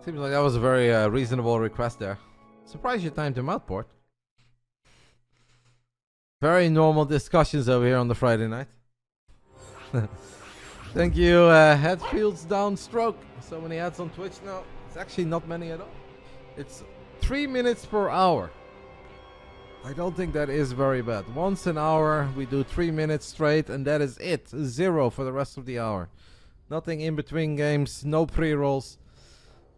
Seems like that was a very reasonable request there. Surprised you timed him out, Port. Very normal discussions over here on the Friday night. Thank you, Headfields Downstroke. So many ads on Twitch now. It's actually not many at all. It's 3 minutes per hour. I don't think that is very bad. Once an hour, we do 3 minutes straight, and that is it. 0 for the rest of the hour. Nothing in between games, no pre-rolls.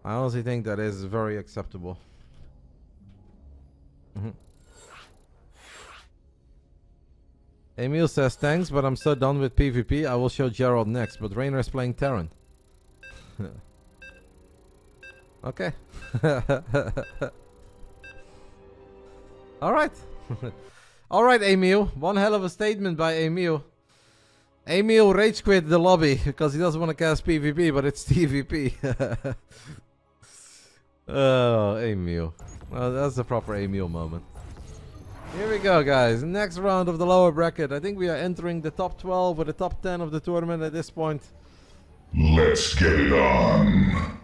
I honestly think that is very acceptable. Emil says, thanks, but I'm so done with PvP. I will show Gerald next, but Reynor is playing Terran. Okay. Alright. Alright, Emil. One hell of a statement by Emil. Emil rage quit the lobby because he doesn't want to cast PvP, but it's TVP. Oh, Emil. Well, that's a proper Emil moment. Here we go, guys. Next round of the lower bracket. I think we are entering the top 12 or the top 10 of the tournament at this point. Let's get it on.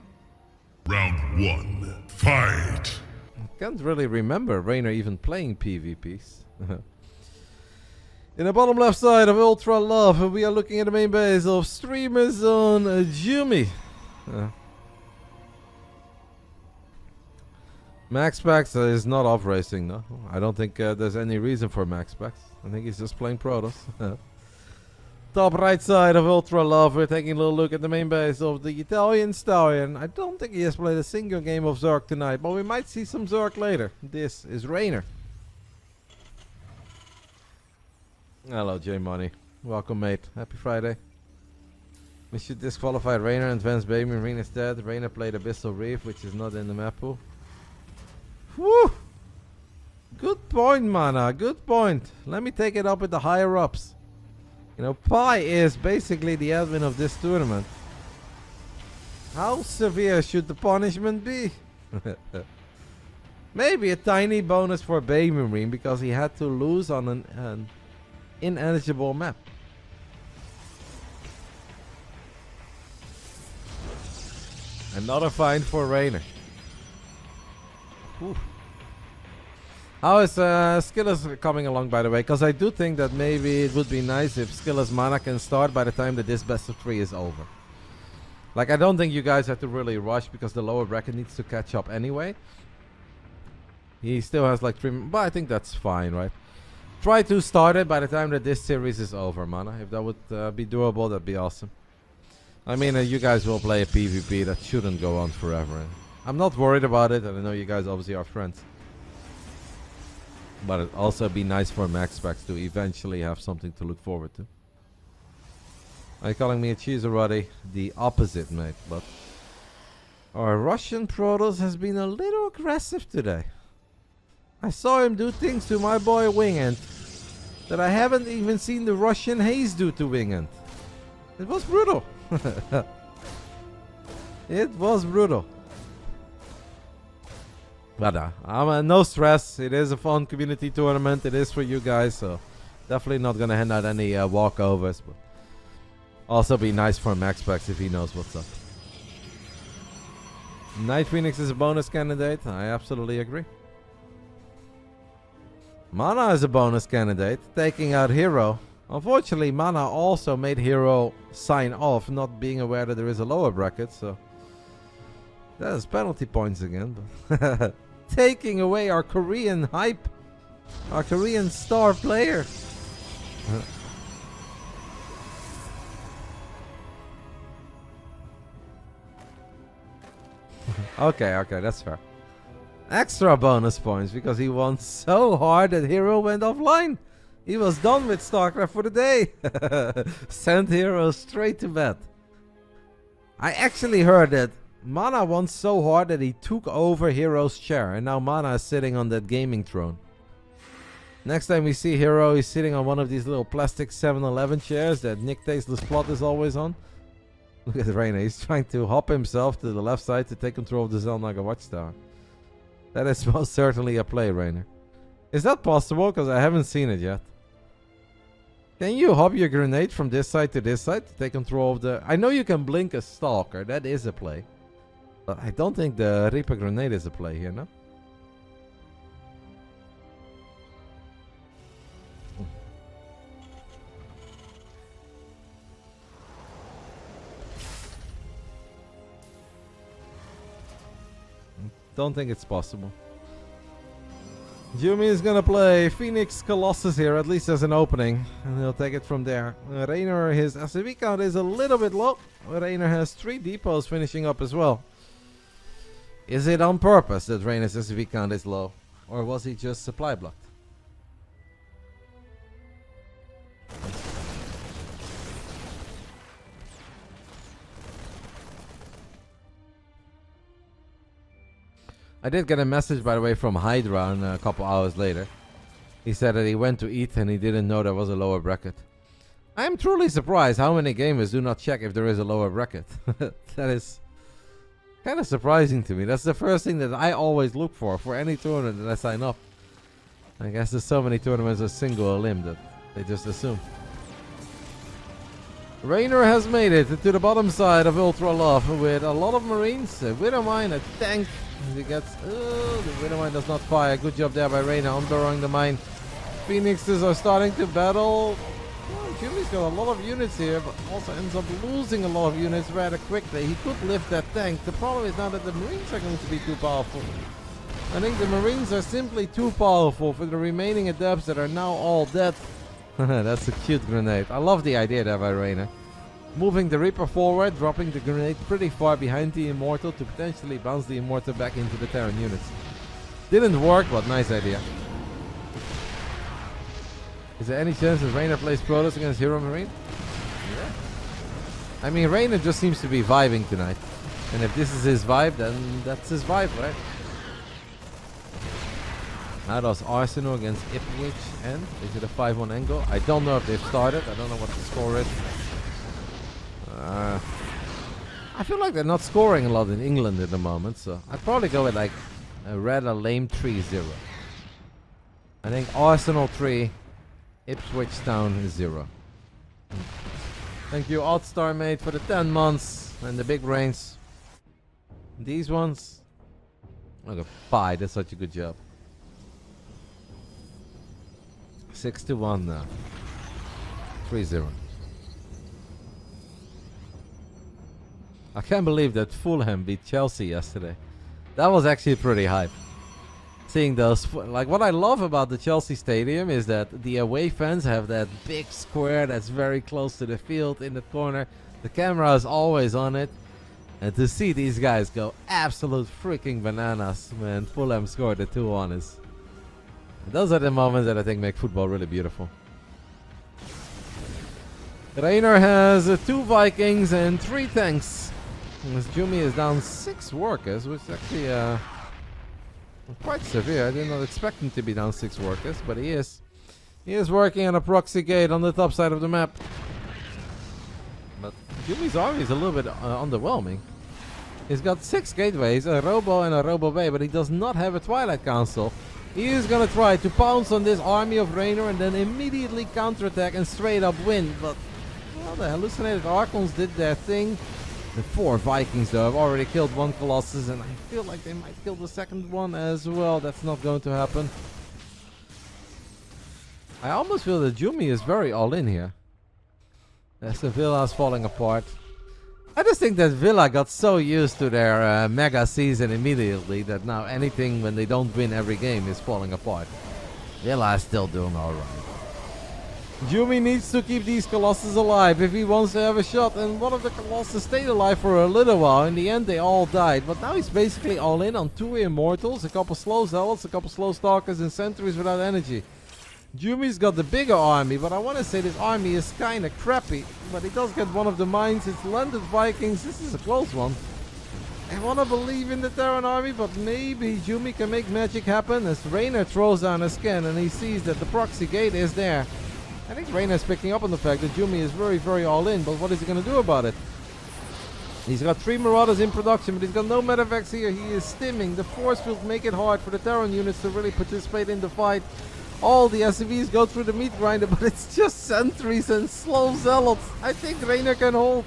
Round 1. Fight! I can't really remember Reynor even playing PvPs. In the bottom left side of Ultra Love, we are looking at the main base of streamers on Jumy. MaxPax is not off racing, no. I don't think there's any reason for MaxPax. I think he's just playing Protoss. Top right side of Ultra Love, we're taking a little look at the main base of the Italian Stallion. I don't think he has played a single game of Zerg tonight, but we might see some Zerg later. This is Reynor. Hello, J Money. Welcome, mate. Happy Friday. We should disqualify Reynor and advance BASILIsk instead. Reynor played Abyssal Reef, which is not in the map pool. Woo! Good point, Mana. Good point. Let me take it up with the higher ups. You know, Pi is basically the admin of this tournament. How severe should the punishment be? Maybe a tiny bonus for HeroMarine because he had to lose on an ineligible map. Another fine for Reynor. Ooh. How is SKillous coming along, by the way? Because I do think that maybe it would be nice if SKillous Mana can start by the time that this best of 3 is over. Like, I don't think you guys have to really rush because the lower bracket needs to catch up anyway. He still has like 3, but I think that's fine, right? Try to start it by the time that this series is over, Mana. If that would be doable, that'd be awesome. I mean, you guys will play a PvP that shouldn't go on forever. I'm not worried about it, and I know you guys obviously are friends. But it'd also be nice for MaxPax to eventually have something to look forward to. Are you calling me a cheeser, Roddy? The opposite, mate. But our Russian Protoss has been a little aggressive today. I saw him do things to my boy Wingant that I haven't even seen the Russian Haze do to Wingant. It was brutal. It was brutal. But no stress. It is a fun community tournament. It is for you guys, so definitely not gonna hand out any walkovers. But also be nice for MaxPax if he knows what's up. Night Phoenix is a bonus candidate. I absolutely agree. Mana is a bonus candidate, taking out Hero. Unfortunately, Mana also made Hero sign off, not being aware that there is a lower bracket, so that is penalty points again. Taking away our Korean hype, our Korean star player. Okay, that's fair. Extra bonus points because he won so hard that Hero went offline. He was done with Starcraft for the day. Sent Hero straight to bed. I actually heard that Mana won so hard that he took over Hero's chair, and now Mana is sitting on that gaming throne. Next time we see Hero, he's sitting on one of these little plastic 7-Eleven chairs that Nick Tasteless Plot is always on. Look at Reynor, he's trying to hop himself to the left side to take control of the Zelnaga Watchtower. That is most certainly a play, Reynor. Is that possible? Because I haven't seen it yet. Can you hop your grenade from this side to this side to take control of the... I know you can blink a Stalker, that is a play. But I don't think the Reaper Grenade is a play here, no? Don't think it's possible. Jumy is gonna play Phoenix Colossus here, at least as an opening, and he'll take it from there. Reynor, his SCV count is a little bit low. Reynor has 3 depots finishing up as well. Is it on purpose that Reynor's SCV count is low, or was he just supply blocked? I did get a message, by the way, from Hydra a couple hours later. He said that he went to eat and he didn't know there was a lower bracket. I am truly surprised how many gamers do not check if there is a lower bracket. That is kind of surprising to me. That's the first thing that I always look for any tournament that I sign up. I guess there's so many tournaments of single limb that they just assume. Reynor has made it to the bottom side of Ultra Love with a lot of Marines, a HeroMarine, a tank. He gets... Oh, the HeroMarine does not fire. Good job there by Reynor on throwing the mine. Phoenixes are starting to battle. Well, Jumy's got a lot of units here, but also ends up losing a lot of units rather quickly. He could lift that tank. The problem is now that the Marines are going to be too powerful. I think the Marines are simply too powerful for the remaining adepts that are now all dead. That's a cute grenade. I love the idea there by Reynor. Moving the Reaper forward, dropping the grenade pretty far behind the Immortal to potentially bounce the Immortal back into the Terran units. Didn't work, but nice idea. Is there any chance that Reynor plays Protoss against HeroMarine? Yeah. I mean, Reynor just seems to be vibing tonight. And if this is his vibe, then that's his vibe, right? How does Arsenal against Ipswich end? Is it a 5-1 angle? I don't know if they've started. I don't know what the score is. I feel like they're not scoring a lot in England at the moment, so I'd probably go with like a rather lame 3-0. I think Arsenal 3, Ipswich Town 0. Thank you, Oddstar mate, for the 10 months and the big brains. These ones, look at Pi, that's such a good job. 6-1 now. 3-0. I can't believe that Fulham beat Chelsea yesterday. That was actually pretty hype. Seeing those, like, what I love about the Chelsea stadium is that the away fans have that big square that's very close to the field in the corner. The camera is always on it. And to see these guys go absolute freaking bananas when Fulham scored the 2-1 is... Those are the moments that I think make football really beautiful. Reynor has 2 Vikings and 3 tanks. As Jumy is down 6 workers, which is actually quite severe. I did not expect him to be down 6 workers, but he is. He is working on a proxy gate on the top side of the map. But Jumy's army is a little bit underwhelming. He's got 6 gateways, a Robo and a Robo Bay, but he does not have a Twilight Council. He is gonna try to pounce on this army of Reynor and then immediately counterattack and straight up win. But well, the hallucinated Archons did their thing. The 4 Vikings though have already killed 1 Colossus, and I feel like they might kill the second one as well. That's not going to happen. I almost feel that Jumy is very all in here. As the Villa is falling apart. I just think that Villa got so used to their mega season immediately that now anything when they don't win every game is falling apart. Villa is still doing alright. Jumy needs to keep these Colossus alive if he wants to have a shot, and one of the Colossus stayed alive for a little while. In the end they all died, but now he's basically all in on 2 Immortals, a couple slow Zealots, a couple slow Stalkers and Sentries without energy. Jumy's got the bigger army, but I want to say this army is kind of crappy. But he does get one of the mines. It's landed Vikings. This is a close one. I want to believe in the Terran army, but maybe Jumy can make magic happen as Reynor throws down a scan and he sees that the proxy gate is there. I think Reynor is picking up on the fact that Jumy is very, very all in, but what is he going to do about it? He's got 3 Marauders in production, but he's got no medevacs here. He is stimming. The force field make it hard for the Terran units to really participate in the fight. All the SCVs go through the meat grinder, but it's just sentries and slow zealots. I think Reynor can hold.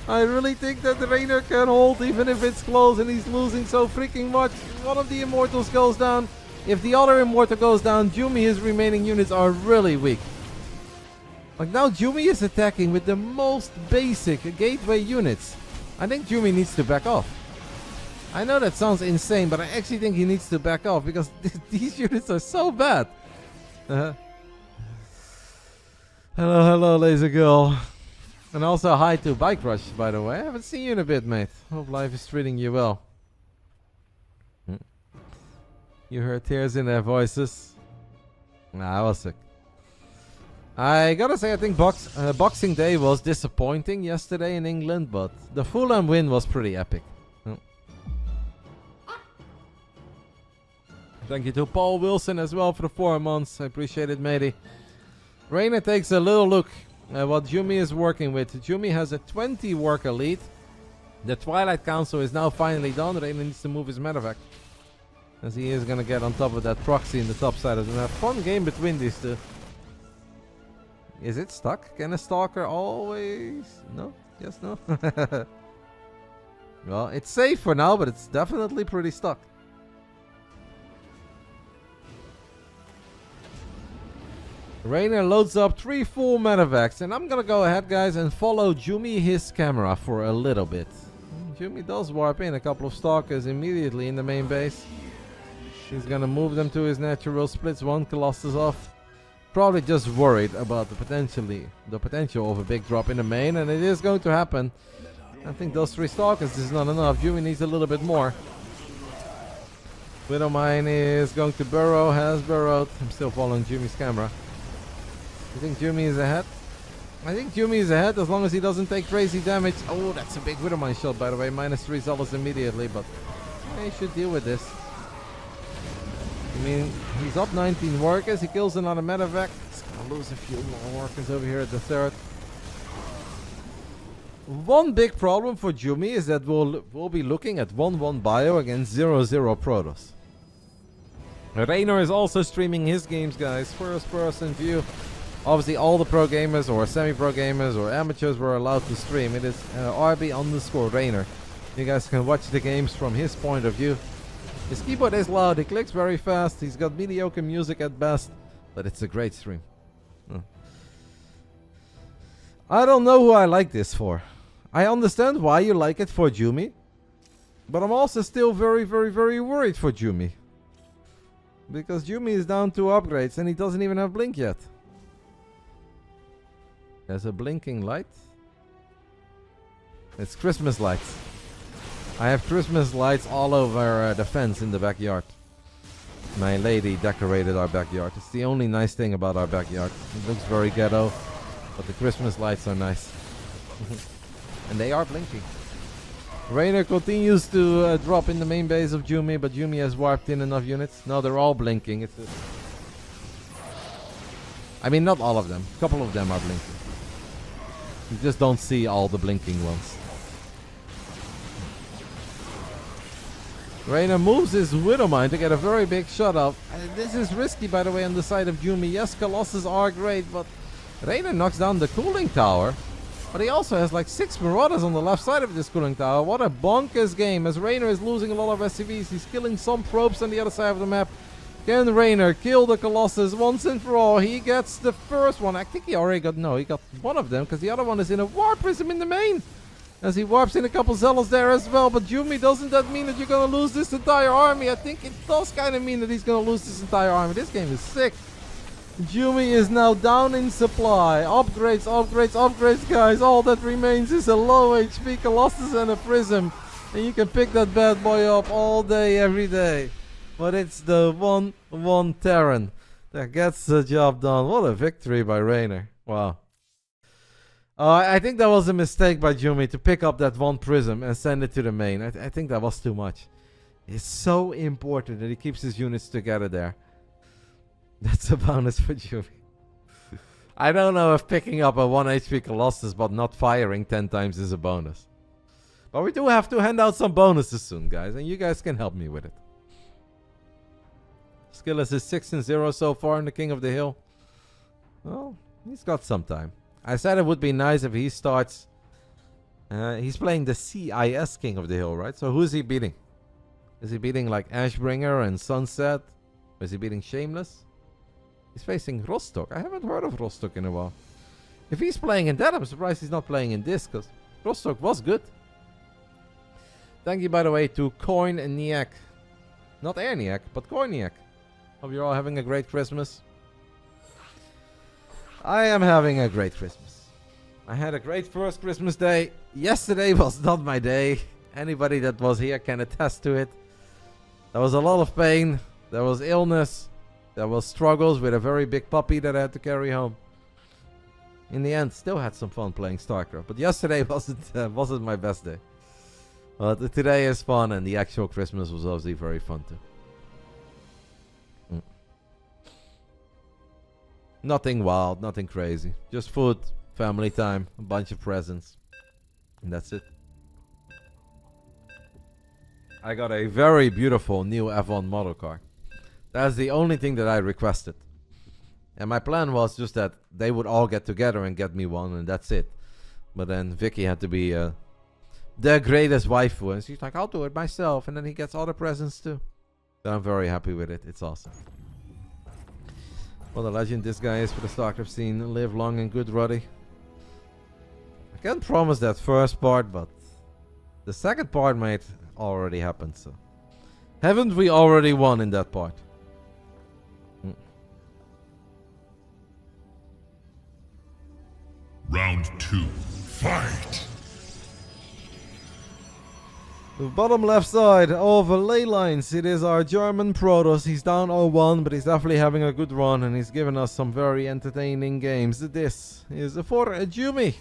I really think that the Reynor can hold even if it's close and he's losing so freaking much. One of the Immortals goes down. If the other Immortal goes down, Jumy, his remaining units are really weak. Like now Jumy is attacking with the most basic gateway units. I think Jumy needs to back off. I know that sounds insane, but I actually think he needs to back off because these units are so bad. Hello, laser girl. And also hi to Bike Rush, by the way. I haven't seen you in a bit, mate. Hope life is treating you well. You heard tears in their voices. Nah, I was sick. I gotta say, I think Boxing Day was disappointing yesterday in England, but the Fulham win was pretty epic. Thank you to Paul Wilson as well for the 4 months. I appreciate it, matey. Reynor takes a little look at what Jumy is working with. Jumy has a 20 worker lead. The Twilight Council is now finally done. Reynor needs to move his medevac, as he is gonna get on top of that proxy in the top side of the map. Fun game between these two. Is it stuck? Can a stalker always... No? Yes, no? Well, it's safe for now, but it's definitely pretty stuck. Reynor loads up 3 full medevacs, and I'm gonna go ahead, guys, and follow Jumy his camera for a little bit. Jumy does warp in a couple of stalkers immediately in the main base. He's gonna move them to his natural, splits 1 Colossus off. Probably just worried about the potential of a big drop in the main, and it is going to happen. I think those 3 stalkers is not enough. Jumy needs a little bit more. HeroMarine is going to burrow, has burrowed. I'm still following Jumy's camera. You think Jumy is ahead? I think Jumy is ahead as long as he doesn't take crazy damage. Oh, that's a big HeroMarine shot, by the way. -3 Zealous immediately, but he should deal with this. I mean, he's up 19 workers. He kills another medevac. He's gonna lose a few more workers over here at the 3rd. One big problem for Jumy is that we'll be looking at 1-1 bio against 0-0 Protoss. Reynor is also streaming his games, guys. First person view. Obviously, all the pro gamers or semi-pro gamers or amateurs were allowed to stream. It is RB_Reynor. You guys can watch the games from his point of view. His keyboard is loud, he clicks very fast, he's got mediocre music at best, but it's a great stream. I don't know who I like this for. I understand why you like it for Jumy, but I'm also still very, very, very worried for Jumy. Because Jumy is down 2 upgrades and he doesn't even have blink yet. There's a blinking light. It's Christmas lights. I have Christmas lights all over the fence in the backyard. My lady decorated our backyard. It's the only nice thing about our backyard. It looks very ghetto, but the Christmas lights are nice. And they are blinking. Reynor continues to drop in the main base of Jumy, but Jumy has warped in enough units. No, they're all blinking. I mean, not all of them. A couple of them are blinking. You just don't see all the blinking ones. Reynor moves his HeroMarine to get a very big shot up. This is risky, by the way, on the side of Jumy. Yes, Colossus are great, but Reynor knocks down the cooling tower. But he also has like 6 Marauders on the left side of this cooling tower. What a bonkers game, as Reynor is losing a lot of SCVs. He's killing some probes on the other side of the map. Can Reynor kill the Colossus once and for all? He gets the first one. I think he already got... No, he got one of them, because the other one is in a Warp Prism in the main. As he warps in a couple Zealots there as well. But Jumy, doesn't that mean that you're going to lose this entire army? I think it does kind of mean that he's going to lose this entire army. This game is sick. Jumy is now down in supply. Upgrades, upgrades, upgrades, guys. All that remains is a low HP Colossus and a Prism. And you can pick that bad boy up all day, every day. But it's the 1-1 Terran that gets the job done. What a victory by Reynor. Wow. I think that was a mistake by Jumy to pick up that 1 Prism and send it to the main. I think that was too much. It's so important that he keeps his units together there. That's a bonus for Jumy. I don't know if picking up a 1 HP Colossus but not firing 10 times is a bonus. But we do have to hand out some bonuses soon, guys. And you guys can help me with it. SKillous is 6-0 so far in the King of the Hill. Well, he's got some time. I said it would be nice if he starts He's playing the CIS King of the Hill, right? So who is he beating? Is he beating like Ashbringer and Sunset? Or is he beating Shameless? He's facing Rostock. I haven't heard of Rostock in a while. If he's playing in that, I'm surprised he's not playing in this, because Rostock was good. Thank you, by the way, to Coin and Niak. Not Airniak, but Coiniac. Hope you're all having a great Christmas. I am having a great Christmas. I had a great first Christmas day. Yesterday was not my day. Anybody that was here can attest to it. There was a lot of pain. There was illness. There was struggles with a very big puppy that I had to carry home. In the end, still had some fun playing Starcraft. But yesterday wasn't my best day. But today is fun, and the actual Christmas was obviously very fun too. Nothing wild, nothing crazy. Just food, family time, a bunch of presents. And that's it. I got a very beautiful new F1 model car. That's the only thing that I requested. And my plan was just that they would all get together and get me one, and that's it. But then Vicky had to be the greatest waifu, and she's like, I'll do it myself. And then he gets all the presents too. So I'm very happy with it. It's awesome. What a legend this guy is for the Starcraft scene. Live long and good, Roddy. I can't promise that first part, but the second part might already happen. So, haven't we already won in that part? Round 2. Fight! The bottom left side of ley lines, it is our German Protoss. He's down 0-1, but he's definitely having a good run, and he's given us some very entertaining games. This is for Jumy,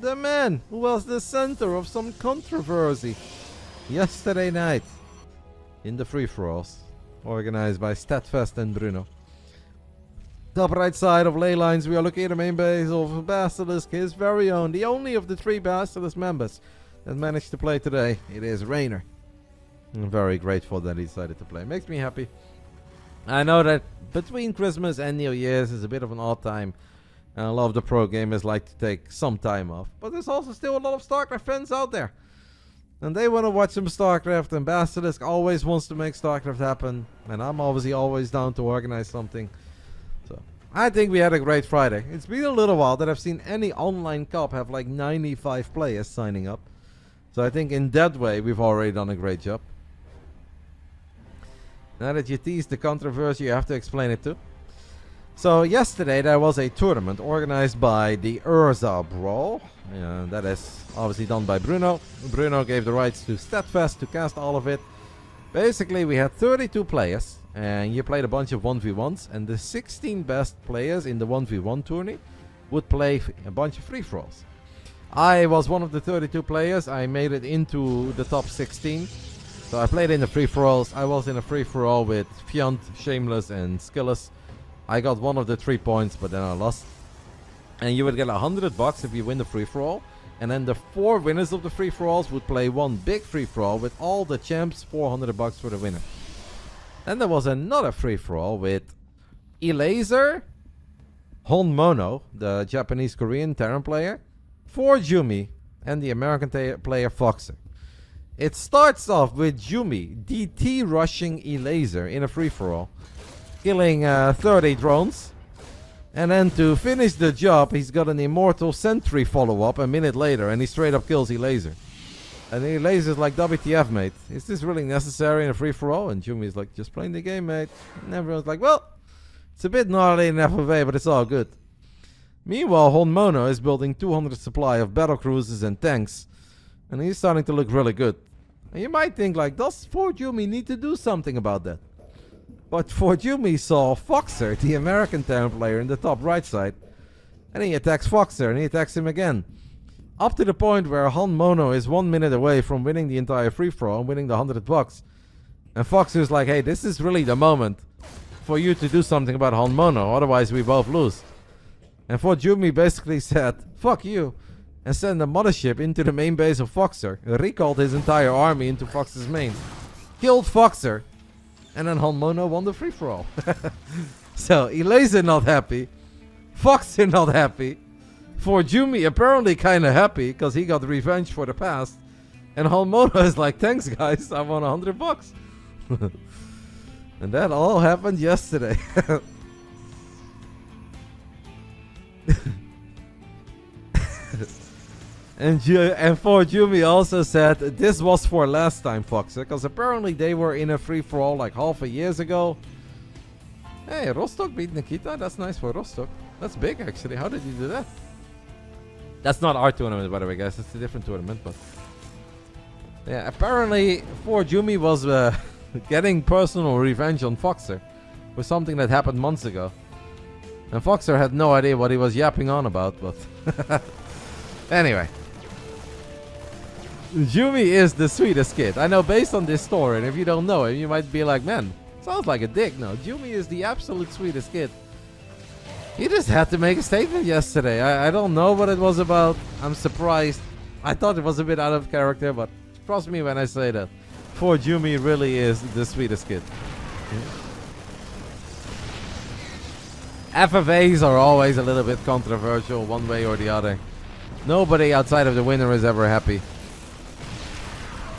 the man who was the center of some controversy yesterday night in the free-for-alls organized by Statfest and Bruno. Top right side of ley lines, we are looking at the main base of Basilisk, his very own, the only of the 3 Basilisk members that managed to play today. It is Reynor. I'm very grateful that he decided to play. Makes me happy. I know that between Christmas and New Year's is a bit of an odd time, and a lot of the pro gamers like to take some time off. But there's also still a lot of Starcraft fans out there, and they want to watch some Starcraft, and Basilisk always wants to make Starcraft happen, and I'm obviously always down to organize something. So I think we had a great Friday. It's been a little while that I've seen any online cup have like 95 players signing up. So I think in that way we've already done a great job. Now that you teased the controversy, you have to explain it too. So yesterday there was a tournament organized by the Urza Brawl. That is obviously done by Bruno. Bruno gave the rights to Statfest to cast all of it. Basically we had 32 players, and you played a bunch of 1v1s, and the 16 best players in the 1v1 tourney would play a bunch of free-for-alls. I was one of the 32 players. I made it into the top 16. So I played in the free-for-alls. I was in a free-for-all with Fiant, Shameless, and SKillous. I got one of the 3 points, but then I lost. And you would get $100 if you win the free-for-all. And then the 4 winners of the free-for-alls would play one big free-for-all with all the champs, $400 for the winner. Then there was another free-for-all with Elaser, Hon Mono, the Japanese-Korean Terran player, 4 Jumy, and the American player Foxer. It starts off with Jumy DT rushing Elaser in a free-for-all, killing 30 drones. And then to finish the job, he's got an Immortal Sentry follow-up a minute later, and he straight up kills Elaser. And Elaser's like, WTF, mate? Is this really necessary in a free-for-all? And Jumy's like, just playing the game, mate. And everyone's like, well, it's a bit gnarly in FFA, but it's all good. Meanwhile, Hon Mono is building 200 supply of battle cruisers and tanks, and he's starting to look really good. And you might think, like, does 4 Jumy need to do something about that? But 4 Jumy saw Foxer, the American Terran player, in the top right side, and he attacks Foxer, and he attacks him again. Up to the point where Hon Mono is 1 minute away from winning the entire free-for-all and winning the $100. And Foxer's like, hey, this is really the moment for you to do something about Hon Mono, otherwise we both lose. And 4 Jumy basically said, fuck you, and sent a mothership into the main base of Foxer, recalled his entire army into Foxer's main, killed Foxer, and then Hon Mono won the free-for-all. So, Elaser not happy, Foxer not happy, For Jumy, apparently kind of happy because he got revenge for the past. And Halmoda is like, thanks guys, I won $100. And that all happened yesterday. And for Jumy also said this was for last time, Foxer, because apparently they were in a free-for-all like half a years ago. Hey, Rostock beat Nikita. That's nice for Rostock. That's big actually. How did he do that? That's not our tournament, by the way, guys. It's a different tournament, but yeah, apparently for Jumy was getting personal revenge on Foxer for something that happened months ago. And Foxer had no idea what he was yapping on about, but anyway. Jumy is the sweetest kid. I know based on this story, and if you don't know him, you might be like, man, sounds like a dick. No, Jumy is the absolute sweetest kid. He just had to make a statement yesterday. I don't know what it was about. I'm surprised. I thought it was a bit out of character, but trust me when I say that. For Jumy really is the sweetest kid. FFAs are always a little bit controversial one way or the other. Nobody outside of the winner is ever happy.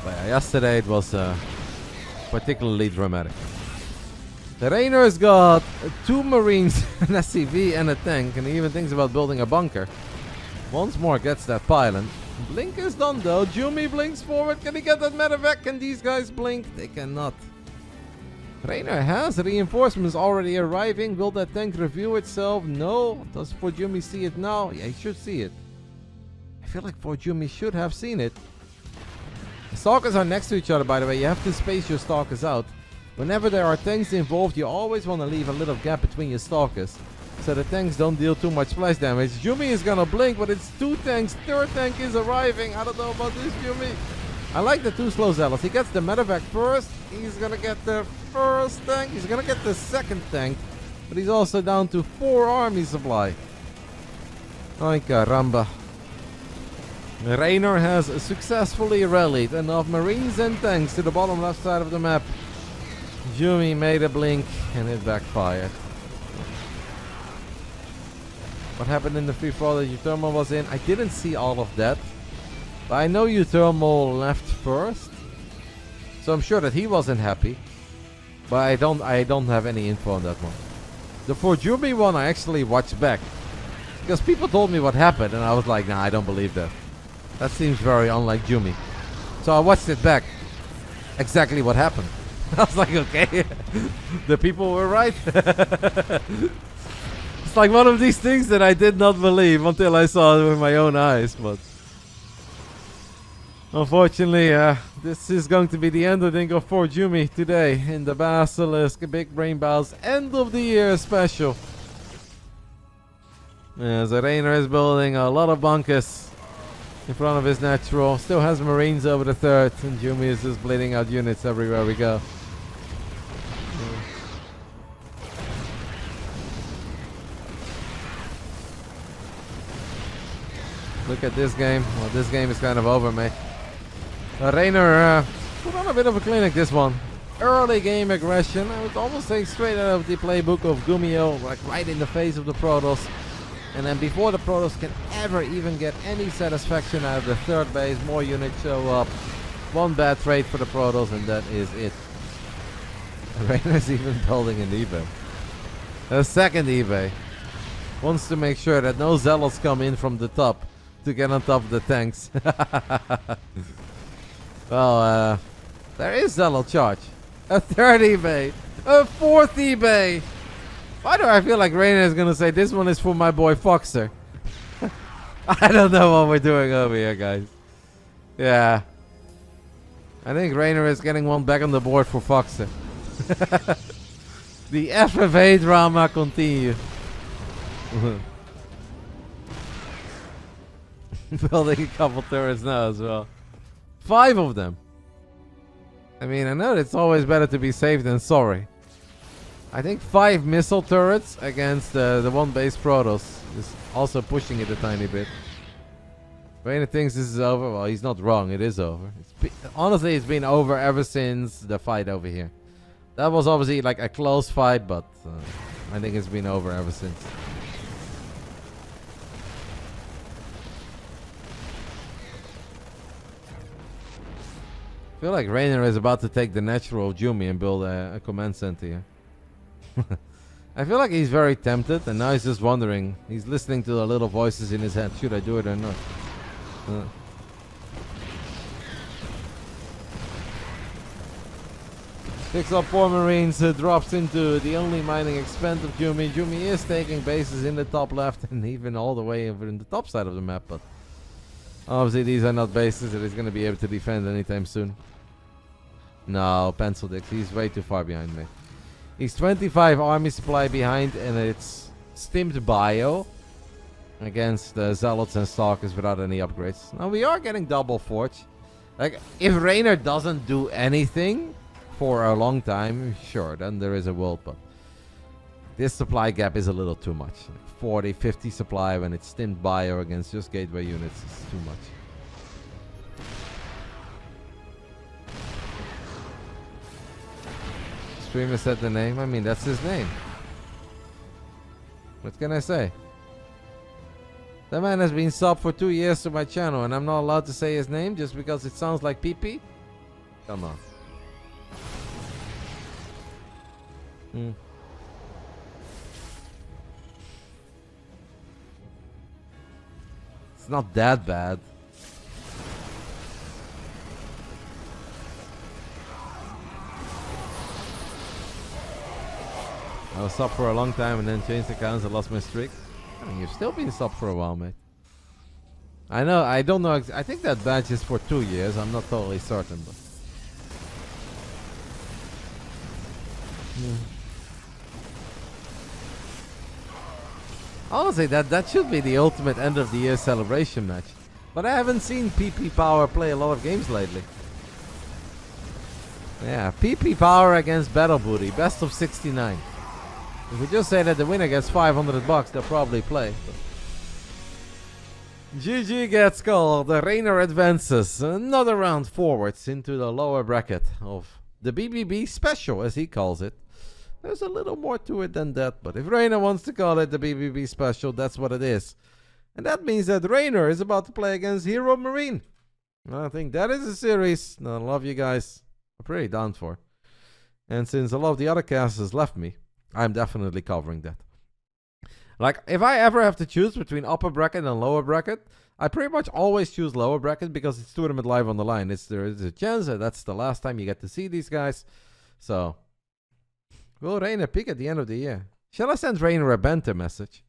But yeah, yesterday it was particularly dramatic. The Reynor's got 2 Marines, an SCV and a tank, and he even thinks about building a bunker. Once more gets that pylon. Blink is done though. Jumy blinks forward. Can he get that medevac? Can these guys blink? They cannot. Reynor has reinforcements already arriving. Will that tank review itself? No. Does for Jumy see it now? Yeah, he should see it. I feel like for Jumy should have seen it. The stalkers are next to each other, by the way. You have to space your stalkers out. Whenever there are tanks involved, you always want to leave a little gap between your stalkers, so the tanks don't deal too much splash damage. Jumy is gonna blink, but it's 2 tanks. 3rd tank is arriving. I don't know about this, Jumy. I like the 2 slow zealots. He gets the medevac first. He's gonna get the 1st tank. He's gonna get the 2nd tank. But he's also down to 4 army supply. Ay caramba. Reynor has successfully rallied enough marines and tanks to the bottom left side of the map. Jumy made a blink and it backfired. What happened in the free for all that Uthermal was in? I didn't see all of that. But I know Uthermal left first. So I'm sure that he wasn't happy. But I don't have any info on that one. The for Jumy one I actually watched back. Because people told me what happened and I was like, nah, I don't believe that. That seems very unlike Jumy. So I watched it back. Exactly what happened. I was like, okay. The people were right. It's like one of these things that I did not believe until I saw it with my own eyes. But unfortunately, this is going to be the end, I think, of for Jumy today in the BASILISK Big Brain Bouts end of the year special. As Reynor is building a lot of bunkers in front of his natural. Still has marines over the 3rd, and Jumy is just bleeding out units everywhere we go. Look at this game. Well, this game is kind of over, mate. Reynor put on a bit of a clinic this one. Early game aggression. I would almost say straight out of the playbook of Gumio, like right in the face of the Protoss. And then before the Protoss can ever even get any satisfaction out of the 3rd base, more units show up. One bad trade for the Protoss and that is it. Reynor's even building an eBay. A 2nd eBay. Wants to make sure that no zealots come in from the top to get on top of the tanks. Well, there is zealot charge. A 3rd eBay. A 4th eBay. Why do I feel like Reynor is gonna say this one is for my boy Foxer? I don't know what we're doing over here, guys. Yeah. I think Reynor is getting one back on the board for Foxer. The FFA drama continues. Building a couple turrets now as well. 5 of them. I mean, I know it's always better to be safe than sorry. I think 5 missile turrets against the 1 base Protoss is also pushing it a tiny bit. Reynor thinks this is over. Well, he's not wrong. It is over. Honestly, it's been over ever since the fight over here. That was obviously like a close fight, but I think it's been over ever since. I feel like Reynor is about to take the natural Jumy and build a command center here. I feel like he's very tempted, and now he's just wondering. He's listening to the little voices in his head. Should I do it or not? Picks up 4 Marines, drops into the only mining expense of Jumy. Jumy is taking bases in the top left and even all the way over in the top side of the map, but obviously these are not bases that he's going to be able to defend anytime soon. No, Pencil Dicks, he's way too far behind me. He's 25 army supply behind, and it's stimmed bio against Zealots and Stalkers without any upgrades. Now we are getting double Forge. Like, if Reynor doesn't do anything for a long time, sure, then there is a world, but this supply gap is a little too much. Like 40, 50 supply when it's stimmed bio against just gateway units is too much. Streamer said the name. I mean, that's his name. What can I say? That man has been sub for 2 years to my channel, and I'm not allowed to say his name just because it sounds like pee-pee? Come on. It's not that bad. I was sub for a long time and then changed accounts and lost my streak. I mean, you've still been sub for a while, mate. I know, I don't know. I think that badge is for 2 years. I'm not totally certain, but. Honestly, that should be the ultimate end of the year celebration match. But I haven't seen PP Power play a lot of games lately. Yeah, PP Power against Battle Booty, best of 69. If we just say that the winner gets $500, they'll probably play. GG gets called. The Reynor advances another round forwards into the lower bracket of the BBB Special, as he calls it. There's a little more to it than that, but if Reynor wants to call it the BBB Special, that's what it is. And that means that Reynor is about to play against HeroMarine. I think that is a series I love you guys. I'm pretty down for. And since a lot of the other casters left me, I'm definitely covering that. Like, if I ever have to choose between upper bracket and lower bracket, I pretty much always choose lower bracket because it's tournament live on the line. There is a chance that that's the last time you get to see these guys. So, will Reynor peak at the end of the year? Shall I send Reynor a banter message?